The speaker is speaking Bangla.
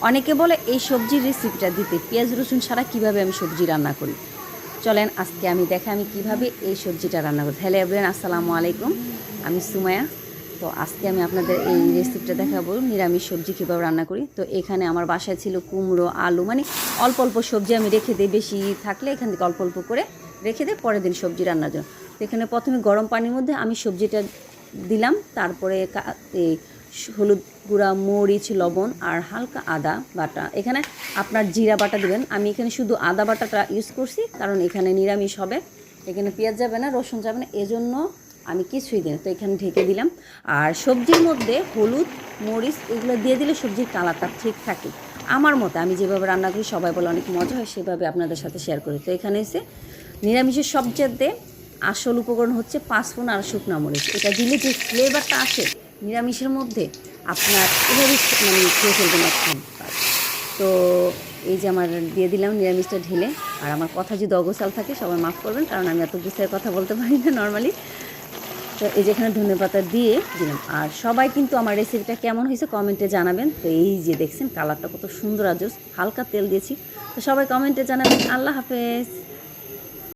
অনেকে বলে এই সবজির রেসিপিটা দিতে, পেঁয়াজ রসুন ছাড়া কীভাবে আমি সবজি রান্না করি। চলেন আজকে আমি দেখাই আমি কীভাবে এই সবজিটা রান্না করি। হ্যালো এভরিওয়ান, আসসালামু আলাইকুম, আমি সুমায়া। তো আজকে আমি আপনাদের এই রেসিপিটা দেখাবো নিরামিষ সবজি কীভাবে রান্না করি। তো এখানে আমার বাসায় ছিল কুমড়ো, আলু, মানে অল্প অল্প সবজি আমি রেখে দিই, বেশি থাকলে এখান থেকে অল্প অল্প করে রেখে দিই পরের দিন সবজি রান্নার জন্য। তো এখানে প্রথমে গরম পানির মধ্যে আমি সবজিটা দিলাম, তারপরে হলুদ গুঁড়া, মরিচ, লবণ আর হালকা আদা বাটা। এখানে আপনার জিরা বাটা দেবেন, আমি এখানে শুধু আদা বাটাটা ইউজ করছি, কারণ এখানে নিরামিষ হবে, এখানে পেঁয়াজ যাবে না, রসুন যাবে না, এজন্য আমি কিছুই দিই না। তো এখানে ঢেকে দিলাম। আর সবজির মধ্যে হলুদ, মরিচ এগুলো দিয়ে দিলে সবজির কালারটা ঠিক থাকে আমার মতে। আমি যেভাবে রান্না করি সবাই বলে অনেক মজা হয়, সেভাবে আপনাদের সাথে শেয়ার করি। তো এখানে এসে নিরামিষের সবচেয়ে আসল উপকরণ হচ্ছে পাঁচফোড়ন আর শুকনো মরিচ। এটা দিলে যে ফ্লেভারটা আসে নিরামিষের মধ্যে, আপনার এভাবেই মানে খেয়ে ফেলবেন একদম। তো এই যে আমার দিয়ে দিলাম নিরামিষটা ঢেলে। আর আমার কথা যদি অগোছাল থাকে সবাই মাফ করবেন, কারণ আমি এত গুছিয়ে কথা বলতে পারি না নর্মালি। তো এই যে এখানে ধনেপাতা দিয়ে দিলাম। আর সবাই কিন্তু আমার রেসিপিটা কেমন হয়েছে কমেন্টে জানাবেন। তো এই যে দেখছেন কালারটা কত সুন্দর, আজ হালকা তেল দিয়েছি। তো সবাই কমেন্টে জানাবেন। আল্লাহ হাফেজ।